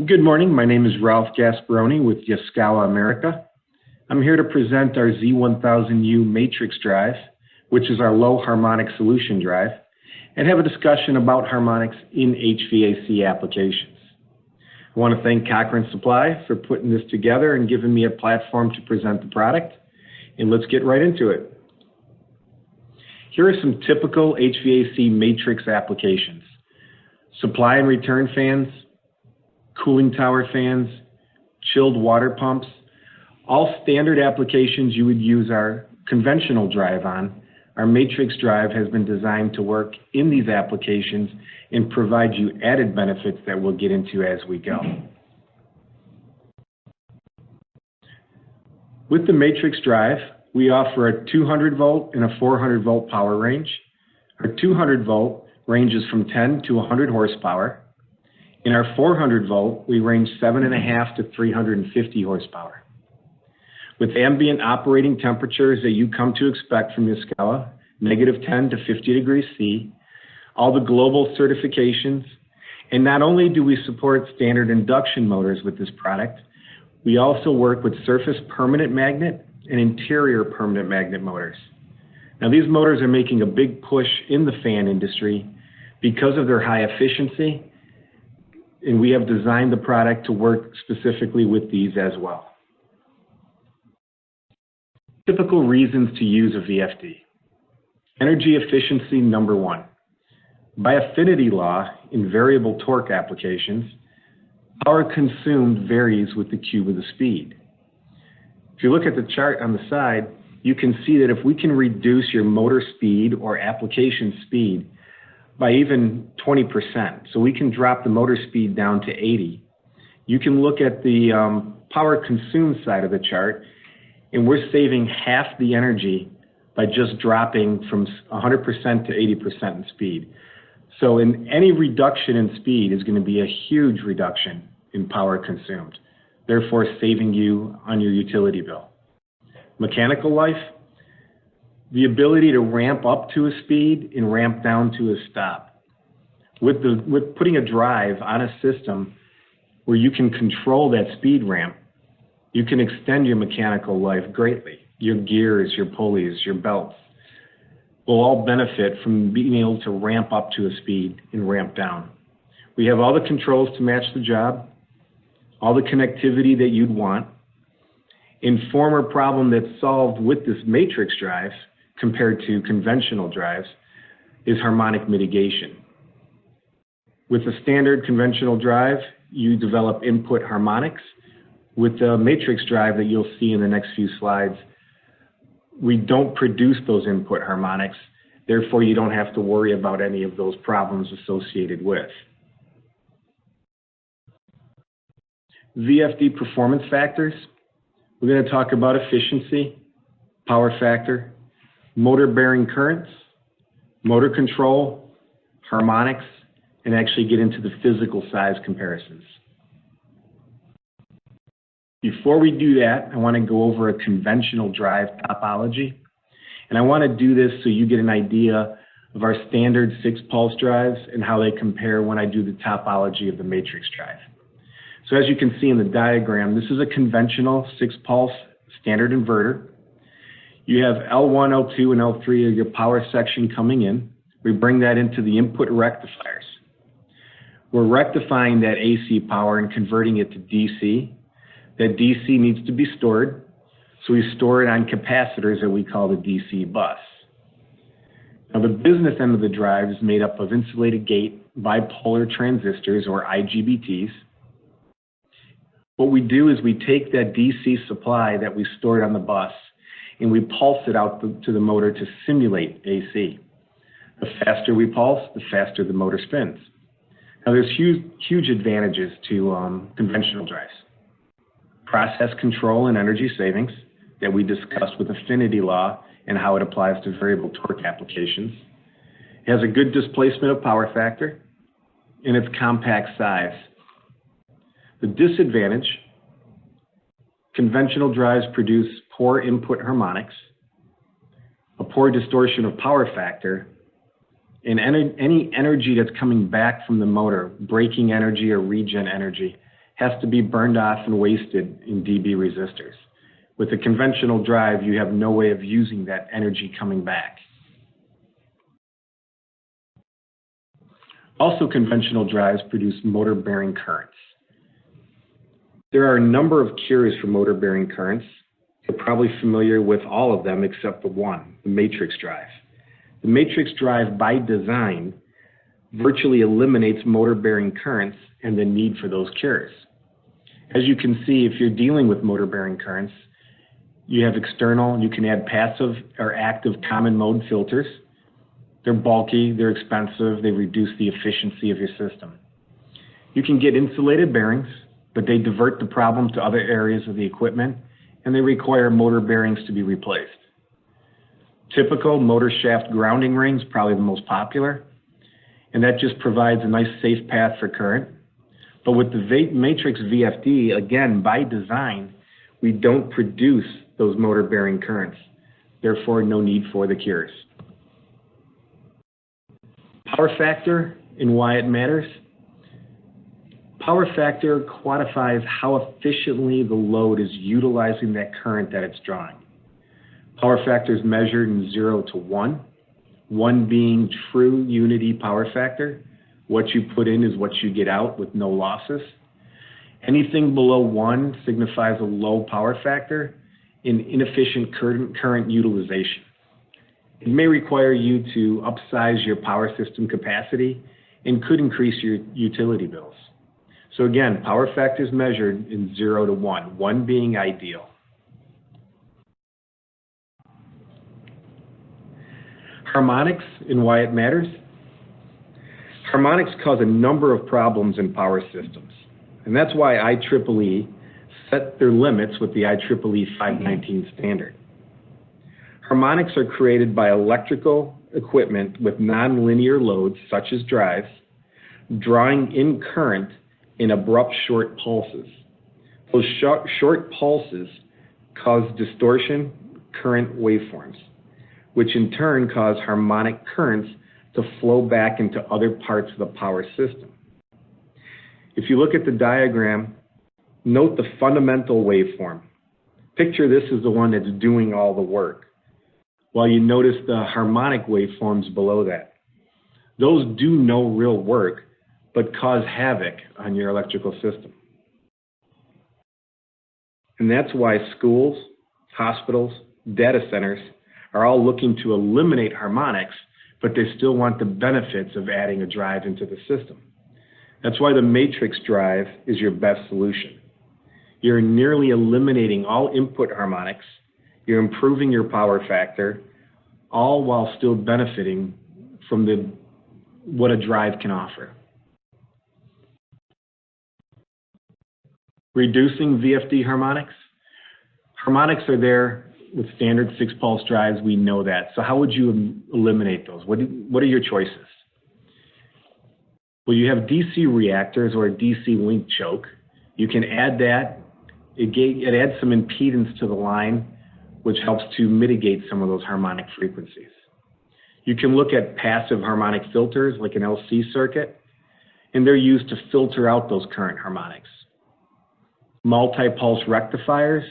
Good morning. My name is Ralph Gasparoni with Yaskawa America. I'm here to present our Z1000U Matrix drive, which is our low harmonic solution drive, and have a discussion about harmonics in HVAC applications. I want to thank Cochrane Supply for putting this together and giving me a platform to present the product. And let's get right into it. Here are some typical HVAC matrix applications: supply and return fans, cooling tower fans, chilled water pumps, all standard applications you would use our conventional drive on. Our matrix drive has been designed to work in these applications and provide you added benefits that we'll get into as we go. With the matrix drive, we offer a 200 volt and a 400 volt power range. Our 200 volt ranges from 10 to 100 horsepower. In our 400 volt, we range 7.5 to 350 horsepower. With ambient operating temperatures that you come to expect from Yaskawa, -10 to 50 degrees C, all the global certifications, and not only do we support standard induction motors with this product, we also work with surface permanent magnet and interior permanent magnet motors. Now, these motors are making a big push in the fan industry because of their high efficiency, and we have designed the product to work specifically with these as well. Typical reasons to use a VFD. Energy efficiency, number one. By affinity law in variable torque applications, power consumed varies with the cube of the speed. If you look at the chart on the side, you can see that if we can reduce your motor speed or application speed by even 20%, so we can drop the motor speed down to 80, you can look at the power consumed side of the chart, and we're saving half the energy by just dropping from 100% to 80% in speed. So in any reduction in speed is going to be a huge reduction in power consumed, therefore saving you on your utility bill. Mechanical life, the ability to ramp up to a speed and ramp down to a stop. With putting a drive on a system where you can control that speed ramp, you can extend your mechanical life greatly. Your gears, your pulleys, your belts will all benefit from being able to ramp up to a speed and ramp down. We have all the controls to match the job, all the connectivity that you'd want. In former problem that's solved with this matrix drive compared to conventional drives is harmonic mitigation. With a standard conventional drive, you develop input harmonics. With the matrix drive that you'll see in the next few slides, we don't produce those input harmonics, therefore you don't have to worry about any of those problems associated with. VFD Performance Factors, we're going to talk about efficiency, power factor, motor bearing currents, motor control, harmonics, and actually get into the physical size comparisons. Before we do that, I want to go over a conventional drive topology. And I want to do this so you get an idea of our standard 6-pulse drives and how they compare when I do the topology of the matrix drive. So as you can see in the diagram, this is a conventional 6-pulse standard inverter. You have L1, L2, and L3 of your power section coming in. We bring that into the input rectifiers. We're rectifying that AC power and converting it to DC. That DC needs to be stored, so we store it on capacitors that we call the DC bus. Now, the business end of the drive is made up of insulated gate bipolar transistors, or IGBTs. What we do is we take that DC supply that we stored on the bus and we pulse it out to the motor to simulate AC. The faster we pulse, the faster the motor spins. Now, there's huge advantages to conventional drives. Process control and energy savings that we discussed with affinity law and how it applies to variable torque applications. It has a good displacement of power factor and its compact size. The disadvantage, conventional drives produce poor input harmonics, a poor distortion of power factor, and any energy that's coming back from the motor, braking energy or regen energy, has to be burned off and wasted in dB resistors. With a conventional drive, you have no way of using that energy coming back. Also, conventional drives produce motor-bearing currents. There are a number of cures for motor-bearing currents. You're probably familiar with all of them except for one, the matrix drive. The matrix drive, by design, virtually eliminates motor-bearing currents and the need for those cures. As you can see, if you're dealing with motor-bearing currents, you have external, you can add passive or active common mode filters. They're bulky, they're expensive, they reduce the efficiency of your system. You can get insulated bearings, but they divert the problem to other areas of the equipment, and they require motor bearings to be replaced. Typical motor shaft grounding rings, probably the most popular, and that just provides a nice safe path for current. But with the matrix VFD, again, by design, we don't produce those motor bearing currents. Therefore, no need for the cures. Power factor and why it matters. Power factor quantifies how efficiently the load is utilizing that current that it's drawing. Power factor is measured in 0 to 1, 1 being true unity power factor. What you put in is what you get out with no losses. Anything below 1 signifies a low power factor and inefficient current utilization. It may require you to upsize your power system capacity and could increase your utility bills. So again, power factor is measured in 0 to 1, 1 being ideal. Harmonics and why it matters. Harmonics cause a number of problems in power systems, and that's why IEEE set their limits with the IEEE 519 standard. Harmonics are created by electrical equipment with nonlinear loads, such as drives, drawing in current in abrupt short pulses. Those short pulses cause distortion current waveforms, which in turn cause harmonic currents to flow back into other parts of the power system. If you look at the diagram, note the fundamental waveform. Picture this as the one that's doing all the work, while you notice the harmonic waveforms below that. Those do no real work, but cause havoc on your electrical system. And that's why schools, hospitals, data centers are all looking to eliminate harmonics, but they still want the benefits of adding a drive into the system. That's why the matrix drive is your best solution. You're nearly eliminating all input harmonics, you're improving your power factor, all while still benefiting from what a drive can offer. Reducing VFD harmonics. Harmonics are there with standard 6-pulse drives, we know that. So how would you eliminate those? What are your choices? Well, you have DC reactors or a DC link choke. You can add that. It adds some impedance to the line, which helps to mitigate some of those harmonic frequencies. You can look at passive harmonic filters like an LC circuit, and they're used to filter out those current harmonics. Multi-pulse rectifiers,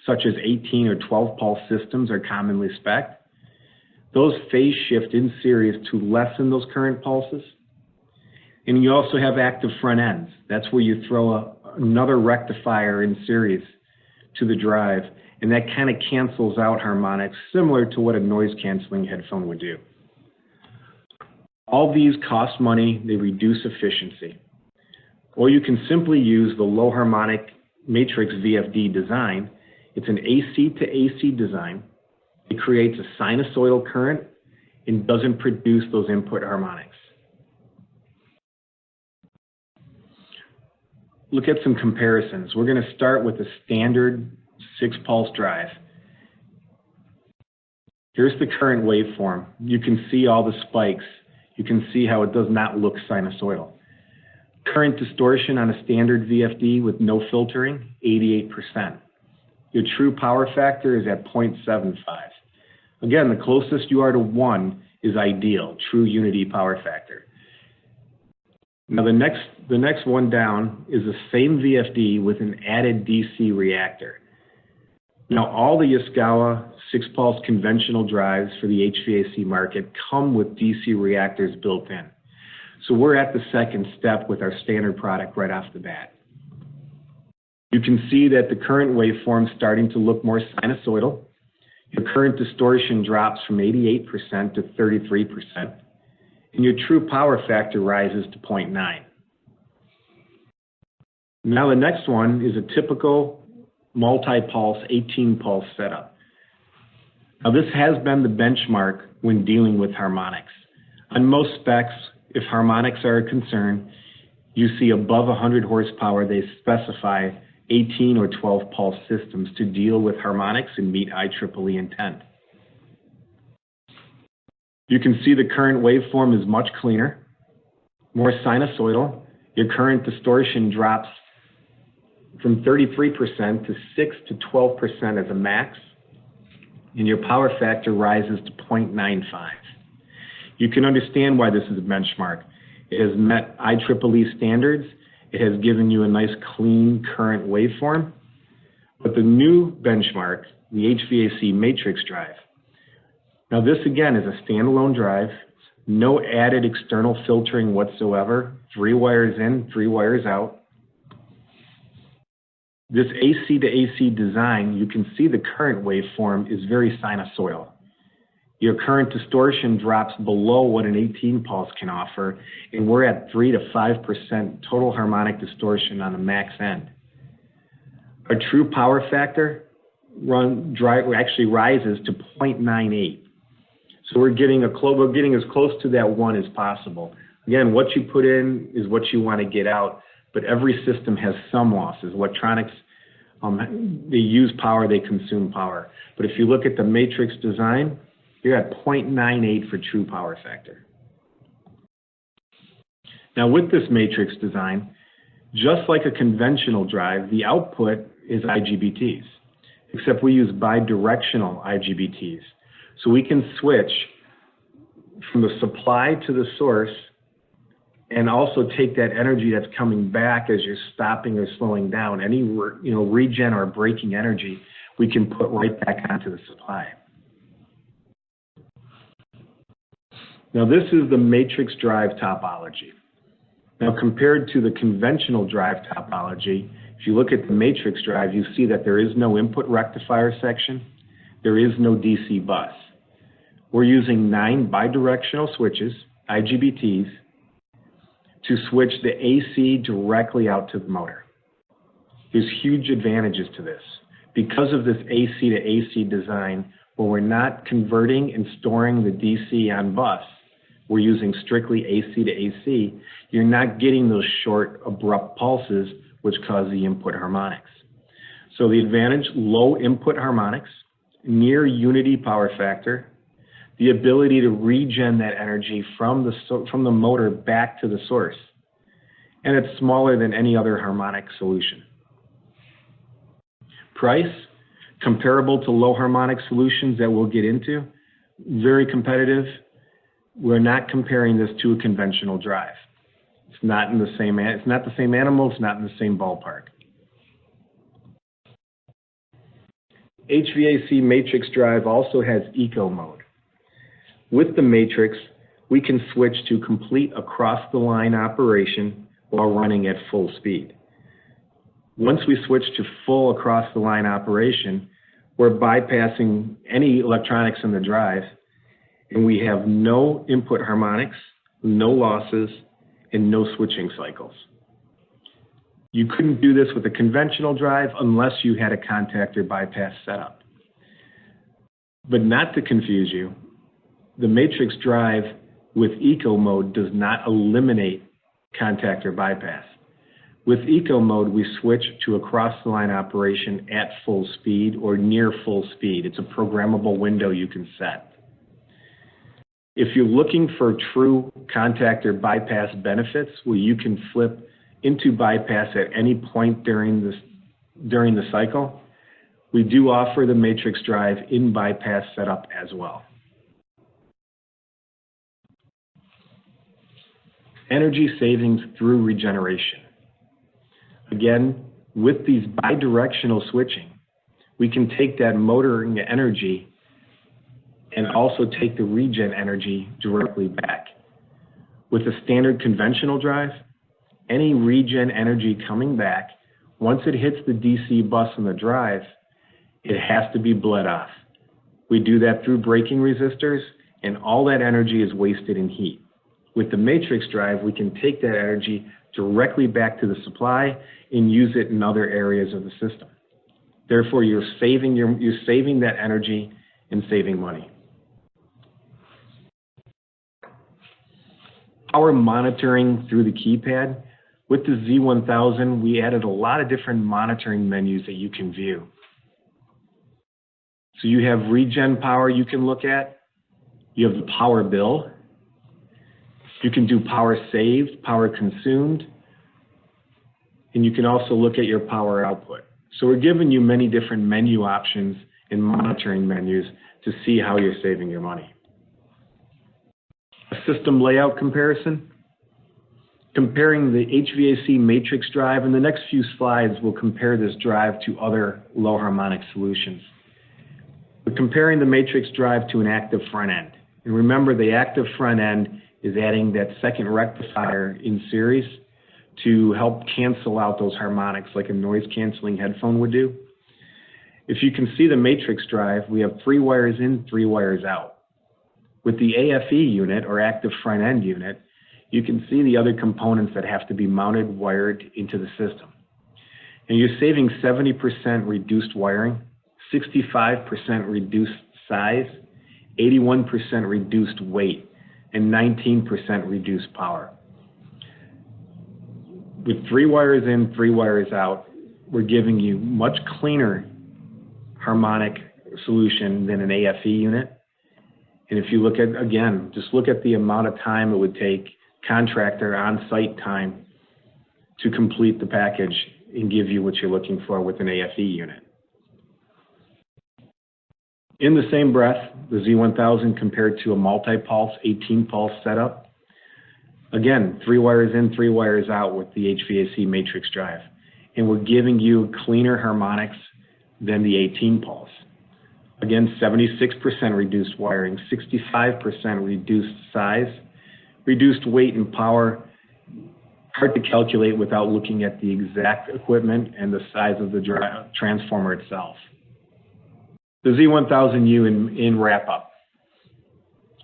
such as 18 or 12 pulse systems, are commonly spec'd. Those phase shift in series to lessen those current pulses. And you also have active front ends. That's where you throw another rectifier in series to the drive, and that kind of cancels out harmonics, similar to what a noise canceling headphone would do. All these cost money, they reduce efficiency. Or you can simply use the low harmonic matrix VFD design. It's an AC to AC design. It creates a sinusoidal current and doesn't produce those input harmonics. Look at some comparisons. We're going to start with a standard 6-pulse drive. Here's the current waveform. You can see all the spikes. You can see how it does not look sinusoidal. Current distortion on a standard VFD with no filtering, 88%. Your true power factor is at 0.75. Again, the closest you are to 1 is ideal, true unity power factor. Now the next one down is the same VFD with an added DC reactor. Now all the Yaskawa 6-pulse conventional drives for the HVAC market come with DC reactors built in. So we're at the second step with our standard product right off the bat. You can see that the current waveform is starting to look more sinusoidal. Your current distortion drops from 88% to 33%. And your true power factor rises to 0.9. Now the next one is a typical multi-pulse 18-pulse setup. Now this has been the benchmark when dealing with harmonics. On most specs, if harmonics are a concern, you see above 100 horsepower, they specify 18 or 12 pulse systems to deal with harmonics and meet IEEE intent. You can see the current waveform is much cleaner, more sinusoidal. Your current distortion drops from 33% to 6 to 12% as a max, and your power factor rises to 0.95. You can understand why this is a benchmark. It has met IEEE standards. It has given you a nice clean current waveform. But the new benchmark, the HVAC Matrix drive, now this again is a standalone drive, no added external filtering whatsoever, 3 wires in, 3 wires out. This AC to AC design, you can see the current waveform is very sinusoidal. Your current distortion drops below what an 18 pulse can offer, and we're at 3 to 5% total harmonic distortion on the max end. Our true power factor actually rises to 0.98. So we're getting as close to that 1 as possible. Again, what you put in is what you want to get out, but every system has some losses. Electronics, they use power, they consume power. But if you look at the matrix design, you're at 0.98 for true power factor. Now with this matrix design, just like a conventional drive, the output is IGBTs, except we use bi-directional IGBTs. So we can switch from the supply to the source and also take that energy that's coming back as you're stopping or slowing down. Any regen or braking energy, we can put right back onto the supply. Now this is the matrix drive topology. Now compared to the conventional drive topology, if you look at the matrix drive, you see that there is no input rectifier section. There is no DC bus. We're using 9 bidirectional switches, IGBTs, to switch the AC directly out to the motor. There's huge advantages to this. Because of this AC to AC design, where we're not converting and storing the DC on bus, we're using strictly AC to AC, you're not getting those short, abrupt pulses which cause the input harmonics. So the advantage, low input harmonics, near unity power factor, the ability to regen that energy from the motor back to the source. And it's smaller than any other harmonic solution. Price, comparable to low harmonic solutions that we'll get into, very competitive. We're not comparing this to a conventional drive. It's not the same animal, it's not in the same ballpark. HVAC matrix drive also has eco mode. With the matrix, we can switch to complete across-the-line operation while running at full speed. Once we switch to full across-the-line operation, we're bypassing any electronics in the drive, and we have no input harmonics, no losses, and no switching cycles. You couldn't do this with a conventional drive unless you had a contactor bypass setup. But not to confuse you, the matrix drive with eco mode does not eliminate contactor bypass. With eco mode, we switch to across-the-line operation at full speed or near full speed. It's a programmable window you can set. If you're looking for true contactor bypass benefits, where you can flip into bypass at any point during the cycle, we do offer the matrix drive in bypass setup as well. energy savings through regeneration. Again, with these bidirectional switching, we can take that motoring energy and also take the regen energy directly back. With a standard conventional drive, any regen energy coming back, once it hits the DC bus on the drive, it has to be bled off. We do that through braking resistors, and all that energy is wasted in heat. With the matrix drive, we can take that energy directly back to the supply and use it in other areas of the system. Therefore, you're saving that energy and saving money. Power monitoring through the keypad. With the Z1000, we added a lot of different monitoring menus that you can view. So you have regen power you can look at. You have the power bill. You can do power saved, power consumed, and you can also look at your power output. So we're giving you many different menu options and monitoring menus to see how you're saving your money. A system layout comparison. Comparing the HVAC matrix drive. In the next few slides, we'll compare this drive to other low harmonic solutions. We're comparing the matrix drive to an active front end. And remember, the active front end is adding that second rectifier in series to help cancel out those harmonics like a noise canceling headphone would do. If you can see the matrix drive, we have 3 wires in, 3 wires out. With the AFE unit, or active front end unit, you can see the other components that have to be mounted, wired into the system. And you're saving 70% reduced wiring, 65% reduced size, 81% reduced weight, and 19% reduced power. With 3 wires in, 3 wires out, we're giving you much cleaner harmonic solution than an AFE unit. And if you look at, again, just look at the amount of time it would take contractor on-site time to complete the package and give you what you're looking for with an AFE unit. In the same breath, the Z1000 compared to a multi-pulse, 18-pulse setup. Again, 3 wires in, 3 wires out with the HVAC matrix drive. And we're giving you cleaner harmonics than the 18-pulse. Again, 76% reduced wiring, 65% reduced size, reduced weight and power. Hard to calculate without looking at the exact equipment and the size of the transformer itself. The Z1000U in wrap-up.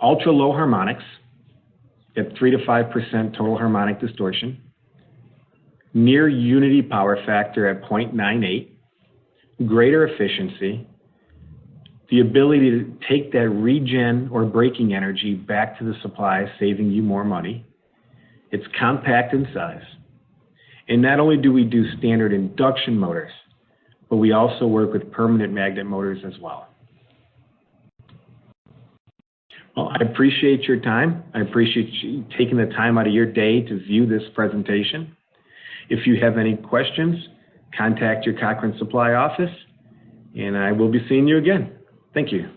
Ultra-low harmonics at 3 to 5% total harmonic distortion. Near unity power factor at 0.98. Greater efficiency. The ability to take that regen or braking energy back to the supply, saving you more money. It's compact in size. And not only do we do standard induction motors, but we also work with permanent magnet motors as well. Well, I appreciate your time. I appreciate you taking the time out of your day to view this presentation. If you have any questions, contact your Cochrane Supply office, and I will be seeing you again. Thank you.